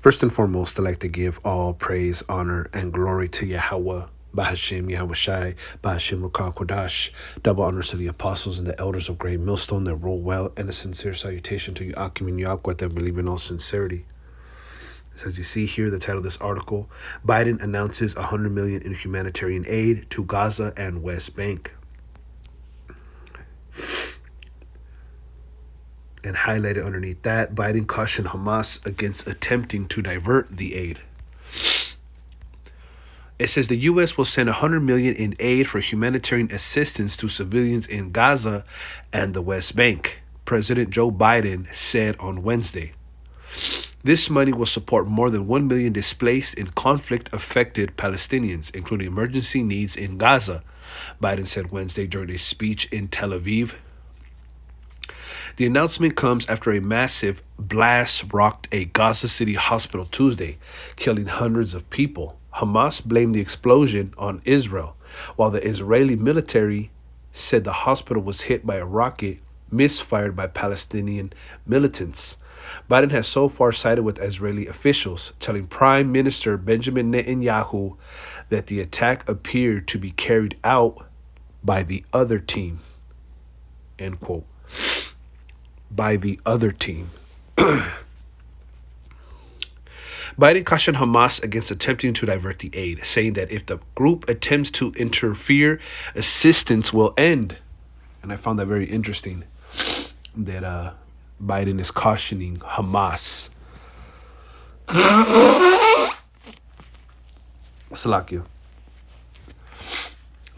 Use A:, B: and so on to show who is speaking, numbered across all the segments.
A: First and foremost, I'd like to give all praise, honor, and glory to Yahweh, Bahashim, Yahweh Shai, Bahashim Rukah Kodash. Double honors to the apostles and the elders of Great Millstone that rule well, and a sincere salutation to Yakim and Yahweh that believe in all sincerity. So as you see here, the title of this article, Biden announces $100 million in humanitarian aid to Gaza and West Bank. And highlighted underneath that, Biden cautioned Hamas against attempting to divert the aid. It says the U.S. will send $100 million in aid for humanitarian assistance to civilians in Gaza and the West Bank, President Joe Biden said on Wednesday. This money will support more than 1 million displaced and conflict-affected Palestinians, including emergency needs in Gaza, Biden said Wednesday during a speech in Tel Aviv. The announcement comes after a massive blast rocked a Gaza City hospital Tuesday, killing hundreds of people. Hamas blamed the explosion on Israel, while the Israeli military said the hospital was hit by a rocket misfired by Palestinian militants. Biden has so far sided with Israeli officials, telling Prime Minister Benjamin Netanyahu that the attack appeared to be carried out by the other team. End quote. By the other team. Biden cautioned Hamas against attempting to divert the aid, saying that if the group attempts to interfere, assistance will end. And I found that very interesting that Biden is cautioning Hamas. Salakia.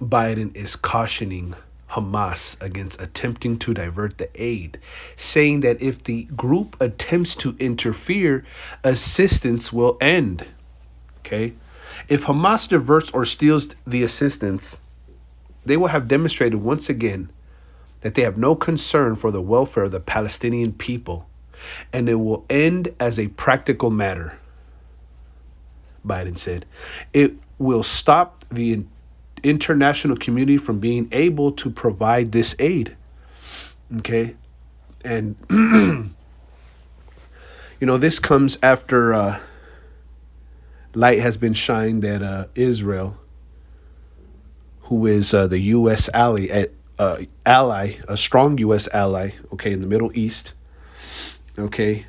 A: Biden is cautioning Hamas against attempting to divert the aid, saying that if the group attempts to interfere, assistance will end. Okay? If Hamas diverts or steals the assistance, they will have demonstrated once again that they have no concern for the welfare of the Palestinian people, and it will end as a practical matter, Biden said. It will stop the international community from being able to provide this aid. Okay? And, this comes after light has been shined that Israel, who is the U.S. ally, a strong U.S. ally, okay, in the Middle East, okay,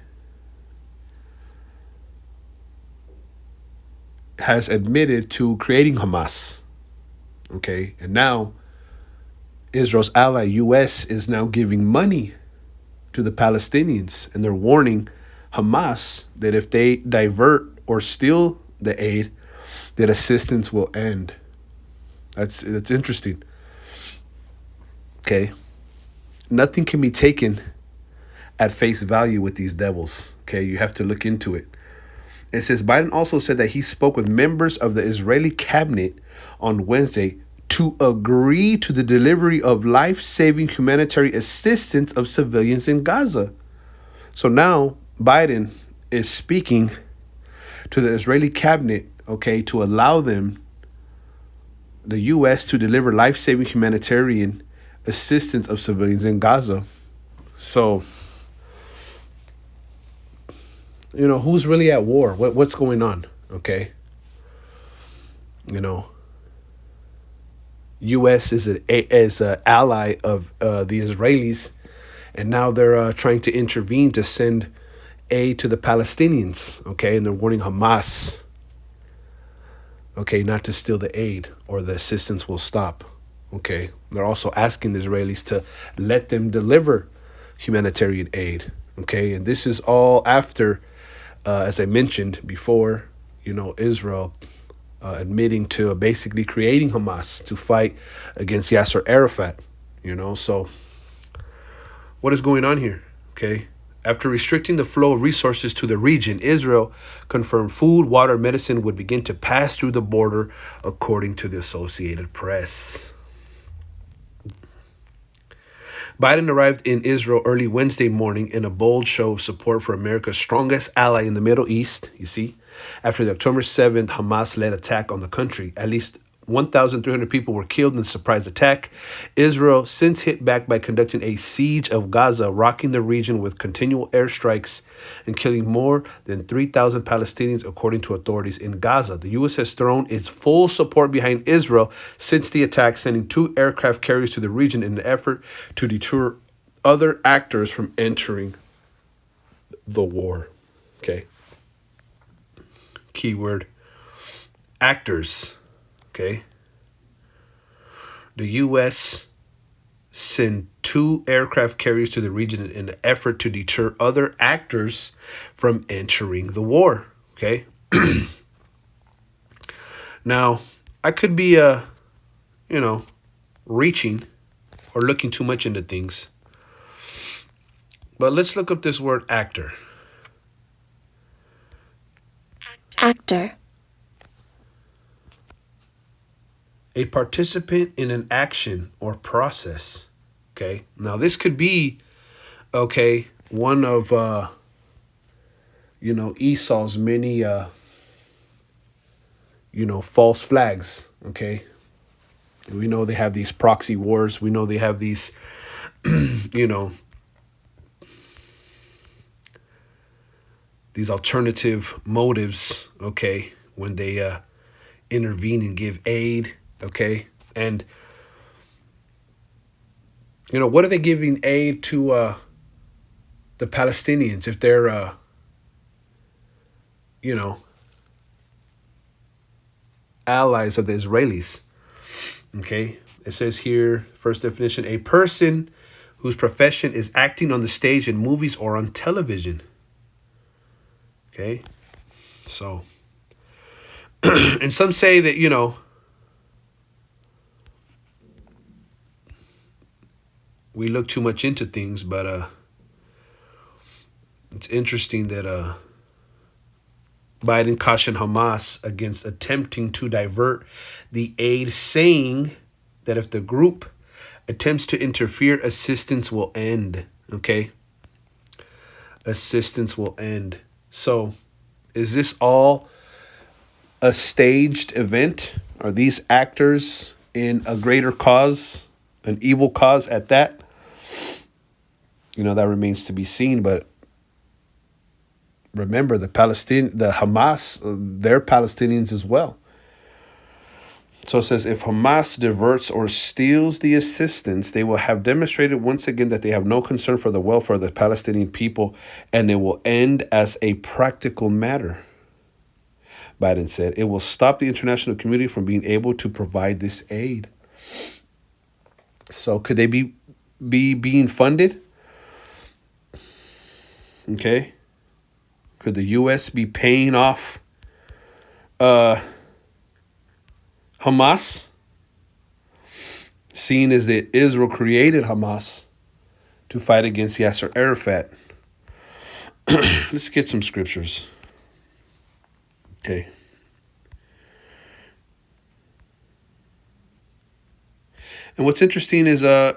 A: has admitted to creating Hamas. Okay, and now Israel's ally, U.S., is now giving money to the Palestinians, and they're warning Hamas that if they divert or steal the aid, that assistance will end. That's interesting. Okay, nothing can be taken at face value with these devils. Okay, you have to look into it. It says Biden also said that he spoke with members of the Israeli cabinet on Wednesday to agree to the delivery of life-saving humanitarian assistance of civilians in Gaza. So now Biden is speaking to the Israeli cabinet, okay, to allow them, the U.S., to deliver life-saving humanitarian assistance of civilians in Gaza. So, who's really at war? What's going on? Okay. U.S. is an ally of the Israelis, and now they're trying to intervene to send aid to the Palestinians. Okay, and they're warning Hamas, okay, not to steal the aid or the assistance will stop. Okay, they're also asking the Israelis to let them deliver humanitarian aid. Okay, and this is all after, as I mentioned before, Israel admitting to basically creating Hamas to fight against Yasser Arafat. So what is going on here? Okay, after restricting the flow of resources to the region, Israel confirmed food, water, medicine would begin to pass through the border, according to the Associated Press. Biden arrived in Israel early Wednesday morning in a bold show of support for America's strongest ally in the Middle East, you see. After the October 7th Hamas-led attack on the country, at least 1,300 people were killed in the surprise attack. Israel since hit back by conducting a siege of Gaza, rocking the region with continual airstrikes and killing more than 3,000 Palestinians, according to authorities in Gaza. The U.S. has thrown its full support behind Israel since the attack, sending 2 aircraft carriers to the region in an effort to deter other actors from entering the war. Okay. Keyword actors. Okay. The U.S. sent 2 aircraft carriers to the region in an effort to deter other actors from entering the war. Okay. Now, I could be, reaching or looking too much into things. But let's look up this word actor.
B: Actor.
A: A participant in an action or process. Okay. Now this could be, one of, Esau's many, false flags. Okay. We know they have these proxy wars. We know they have these, these alternative motives. Okay. When they intervene and give aid. Okay. And, what are they giving aid to the Palestinians if they're, allies of the Israelis? Okay. It says here, first definition, a person whose profession is acting on the stage in movies or on television. Okay. So, and some say that, we look too much into things, but it's interesting that Biden cautioned Hamas against attempting to divert the aid, saying that if the group attempts to interfere, assistance will end. Okay? Assistance will end. So, is this all a staged event? Are these actors in a greater cause, an evil cause at that? That remains to be seen, but remember the Hamas, they're Palestinians as well. So it says, if Hamas diverts or steals the assistance, they will have demonstrated once again that they have no concern for the welfare of the Palestinian people, and it will end as a practical matter. Biden said it will stop the international community from being able to provide this aid. So could they be being funded? Okay. Could the U.S. be paying off Hamas? Seeing as that Israel created Hamas to fight against Yasser Arafat. Let's get some scriptures. Okay. And what's interesting is, here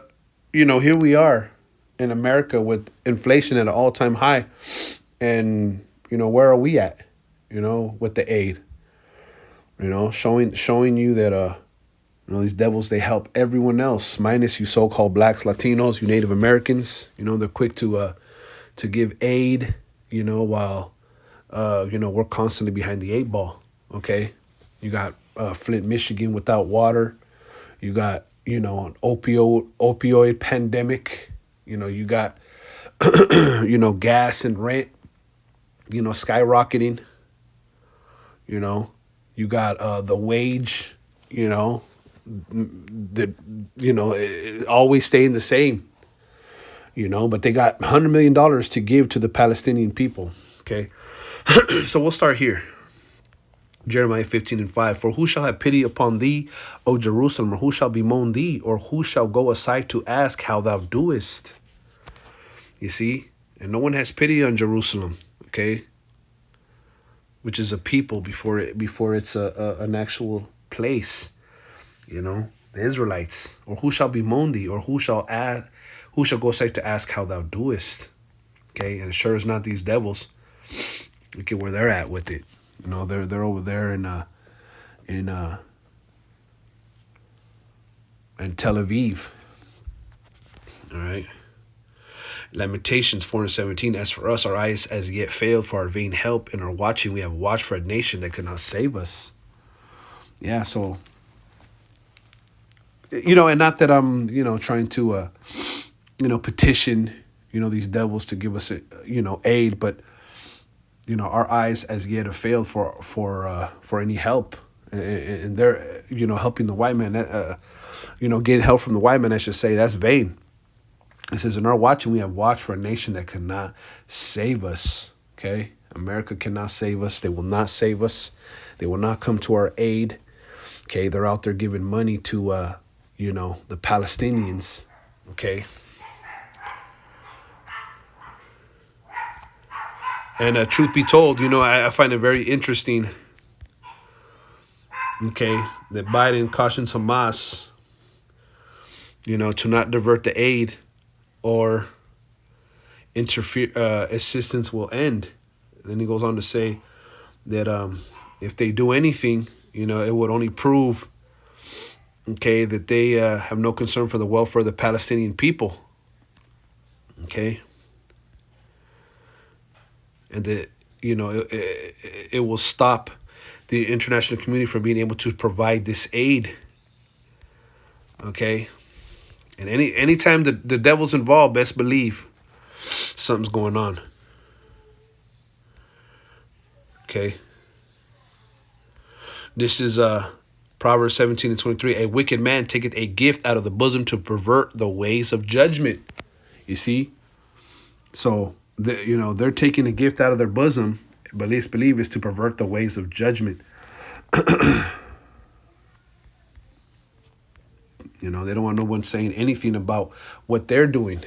A: we are in America with inflation at an all-time high. And, where are we at, with the aid? Showing you that, these devils, they help everyone else, minus you so-called blacks, Latinos, you Native Americans. They're quick to give aid, while, we're constantly behind the 8 ball. Okay. You got Flint, Michigan without water. You got, an opioid pandemic. You got, gas and rent, skyrocketing. You got the wage, always staying the same, but they got $100 million to give to the Palestinian people. Okay. So we'll start here. Jeremiah 15:5. For who shall have pity upon thee, O Jerusalem, or who shall bemoan thee, or who shall go aside to ask how thou doest? You see? And no one has pity on Jerusalem, okay? Which is a people before it's an actual place, the Israelites. Or who shall bemoan thee, or who shall go aside to ask how thou doest? Okay, and sure as not these devils. Look at where they're at with it. They're over there in and Tel Aviv. All right. Lamentations 4:17. As for us, our eyes as yet failed for our vain help, and our watching we have watched for a nation that could not save us. Yeah, so and not that I'm trying to petition these devils to give us aid, but our eyes as yet have failed for any help, and they're helping the white man, getting help from the white man. I should say that's vain. It says, in our watching, we have watched for a nation that cannot save us. Okay? America cannot save us. They will not save us. They will not come to our aid. Okay? They're out there giving money to, the Palestinians. Okay? And truth be told, I find it very interesting, okay, that Biden cautions Hamas, to not divert the aid or assistance will end. Then he goes on to say that if they do anything, it would only prove, okay, that they have no concern for the welfare of the Palestinian people. Okay. And that, it will stop the international community from being able to provide this aid. Okay. And anytime the devil's involved, best believe something's going on. Okay. This is Proverbs 17:23. A wicked man taketh a gift out of the bosom to pervert the ways of judgment. You see? So, they're taking a gift out of their bosom, but let's believe it's to pervert the ways of judgment. They don't want no one saying anything about what they're doing.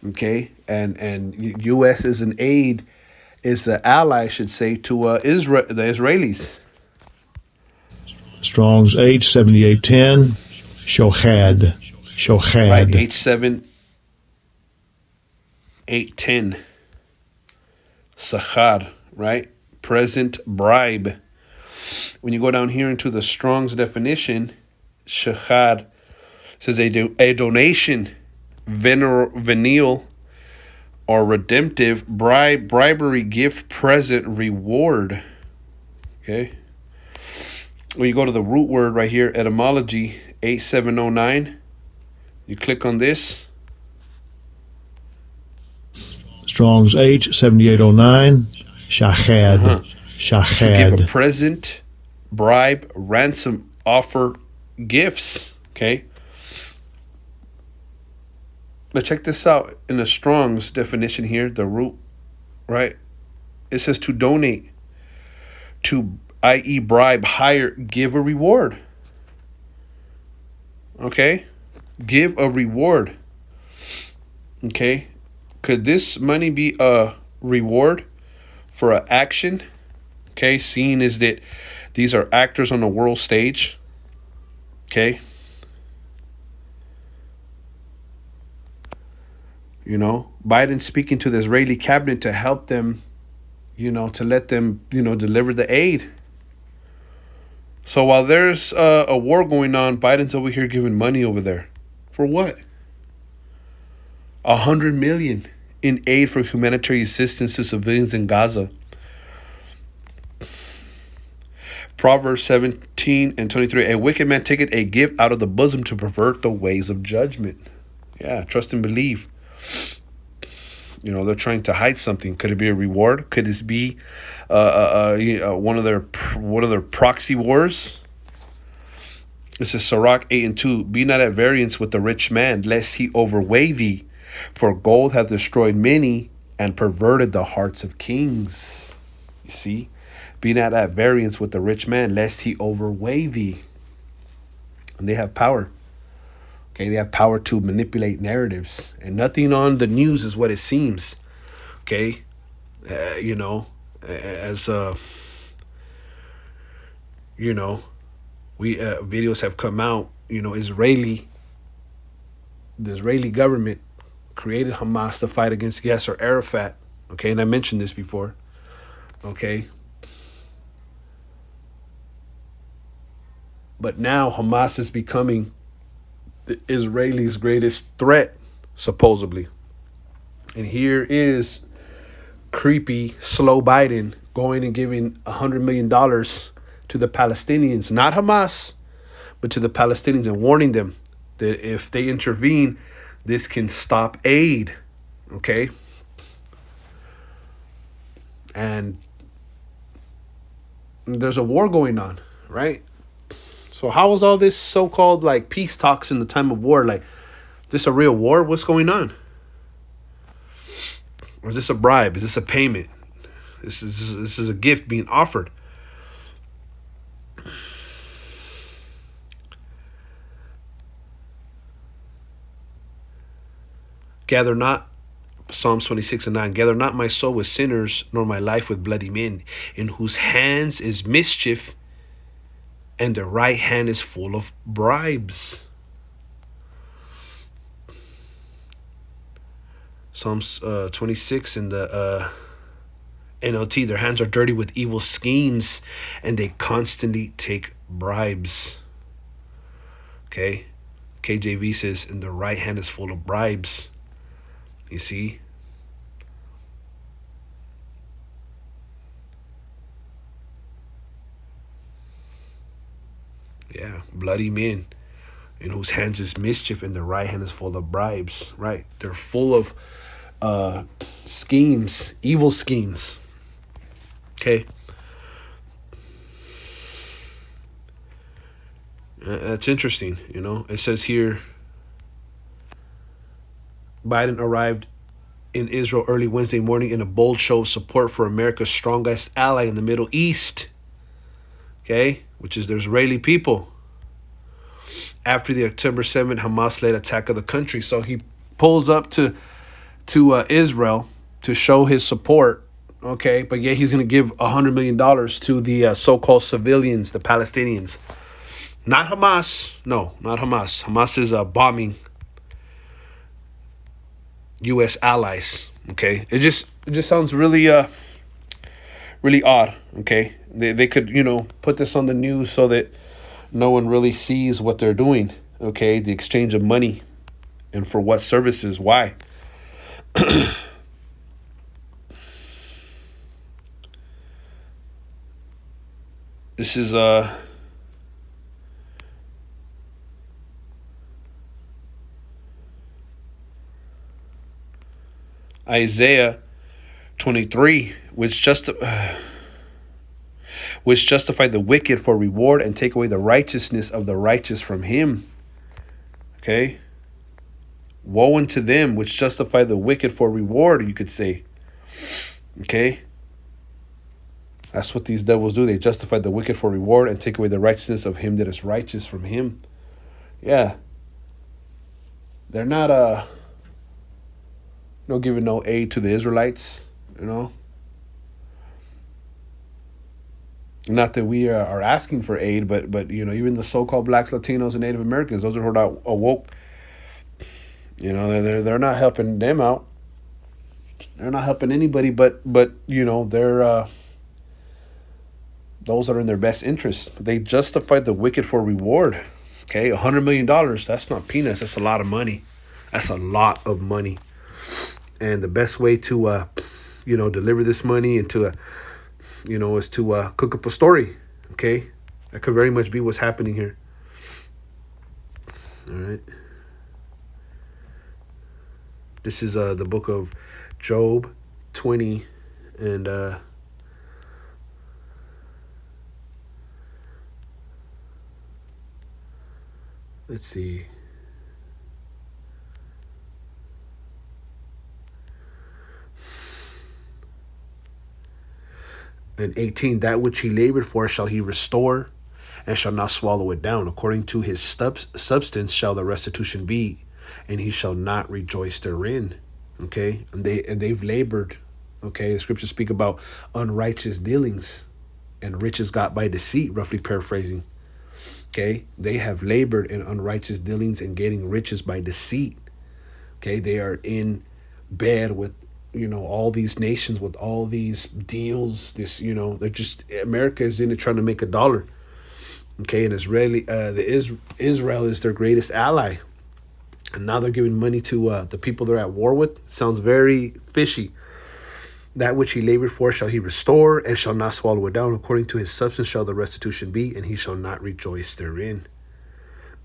A: Okay? And U.S. is an aid, is an ally, I should say, to Israel, the Israelis.
C: Strong's H7810, Shochad.
A: Right, H7810. Sachar, right? Present bribe. When you go down here into the Strong's definition, Shachar says a donation, venial, or redemptive, bribery, gift, present, reward. Okay. When you go to the root word right here, etymology 8709, you click on this.
C: Strong's H7809, Shachad. Shachad.
A: To give a present, bribe, ransom, offer, gifts. Okay. But check this out in the Strong's definition here, the root, right? It says to donate, to, i.e., bribe, hire, give a reward. Okay? Give a reward. Okay? Could this money be a reward for an action? Okay? Seeing is that these are actors on the world stage. Okay? Biden speaking to the Israeli cabinet to help them, to let them, deliver the aid. So while there's a war going on, Biden's over here giving money over there. For what? $100 million in aid for humanitarian assistance to civilians in Gaza. Proverbs 17:23. A wicked man taketh a gift out of the bosom to pervert the ways of judgment. Yeah, trust and believe. They're trying to hide something. Could it be a reward? Could this be one of their proxy wars? This is Sirach 8:2. Be not at variance with the rich man, lest he overweigh thee. For gold hath destroyed many and perverted the hearts of kings. You see? Be not at variance with the rich man, lest he overweigh thee. And they have power. Okay, they have power to manipulate narratives. And nothing on the news is what it seems. Okay? As videos have come out, the Israeli government created Hamas to fight against Yasser Arafat. Okay, and I mentioned this before. Okay. But now Hamas is becoming the Israelis' greatest threat, supposedly. And here is creepy, slow Biden going and giving $100 million to the Palestinians, not Hamas, but to the Palestinians, and warning them that if they intervene, this can stop aid. Okay? And there's a war going on, right? So how is all this so-called like peace talks in the time of war? Like, this a real war? What's going on? Or is this a bribe? Is this a payment? This is a gift being offered. Gather not, Psalms 26:9, gather not my soul with sinners, nor my life with bloody men, in whose hands is mischief, and their right hand is full of bribes. Psalms 26 in the NLT, their hands are dirty with evil schemes, and they constantly take bribes. Okay? KJV says, and the right hand is full of bribes. You see? Yeah, bloody men in whose hands is mischief, and the right hand is full of bribes. Right? They're full of schemes, evil schemes. Okay? That's interesting, you know. It says here, Biden arrived in Israel early Wednesday morning in a bold show of support for America's strongest ally in the Middle East, okay, which is the Israeli people, after the October 7th Hamas-led attack of the country. So he pulls up to Israel to show his support, okay, but yet he's going to give $100 million to the so-called civilians, the Palestinians. Not Hamas. No, not Hamas. Hamas is bombing U.S. allies. Okay, it just sounds really really odd. Okay, they could, you know, put this on the news so that no one really sees what they're doing. Okay, the exchange of money, and for what services? Why? This is Isaiah 23, which justify the wicked for reward and take away the righteousness of the righteous from him. Okay? Woe unto them which justify the wicked for reward, you could say. Okay? That's what these devils do. They justify the wicked for reward and take away the righteousness of him that is righteous from him. Yeah. They're not giving no aid to the Israelites, you know. Not that we are asking for aid, but you know, even the so-called blacks, Latinos, and Native Americans, those are not awoke. You know, they're not helping them out. They're not helping anybody, but you know, they're those that are in their best interest. They justified the wicked for reward. Okay, $100 million. That's not peanuts. That's a lot of money. That's a lot of money. And the best way to, you know, deliver this money and to, you know, is to cook up a story. Okay, that could very much be what's happening here. All right. This is the book of Job 20 and let's see. And 18, that which he labored for shall he restore, and shall not swallow it down. According to his substance shall the restitution be, and he shall not rejoice therein. Okay, and they've labored. Okay, the scriptures speak about unrighteous dealings and riches got by deceit, roughly paraphrasing. Okay, they have labored in unrighteous dealings and getting riches by deceit. Okay, they are in bed with, you know, all these nations with all these deals. This, you know, they're just, America is in it trying to make a dollar. Okay, and Israel is their greatest ally, and now they're giving money to the people they're at war with. Sounds very fishy. That which he labored for shall he restore, and shall not swallow it down. According to his substance shall the restitution be, and he shall not rejoice therein.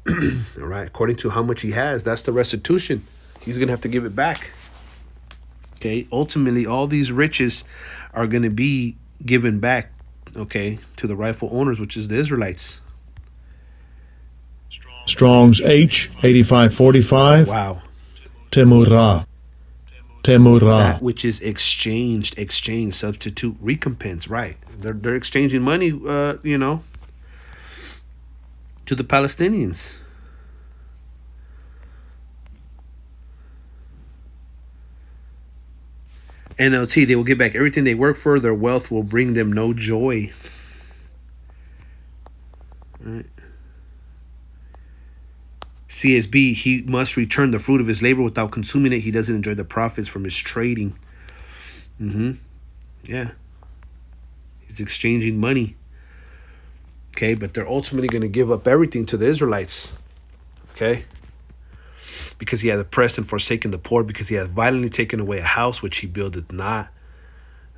A: All right, according to how much he has, that's the restitution. He's gonna have to give it back. Okay, ultimately, all these riches are gonna be given back, okay, to the rightful owners, which is the Israelites.
C: Strong's H 8545.
A: Wow.
C: Temurah. Temurah.
A: That which is exchange, substitute, recompense, right? They're exchanging money, to the Palestinians. NLT, they will give back everything they work for. Their wealth will bring them no joy. Right. CSB, he must return the fruit of his labor without consuming it. He doesn't enjoy the profits from his trading. Yeah. He's exchanging money. Okay, but they're ultimately going to give up everything to the Israelites. Okay? Because he hath oppressed and forsaken the poor, because he hath violently taken away a house which he buildeth not.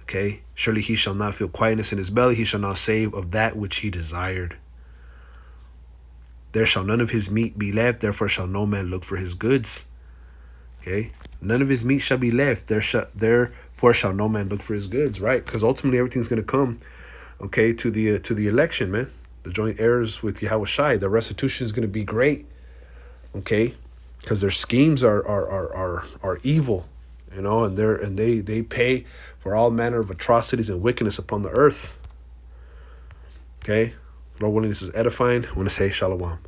A: Okay? Surely he shall not feel quietness in his belly. He shall not save of that which he desired. There shall none of his meat be left, therefore shall no man look for his goods. Okay? None of his meat shall be left, therefore shall no man look for his goods, right? Because ultimately everything's going to come, okay, to the election, man. The joint heirs with Yahweh Shai. The restitution is going to be great, okay? Because their schemes are evil, and they pay for all manner of atrocities and wickedness upon the earth. Okay? Lord willing, this is edifying. I want to say shalom.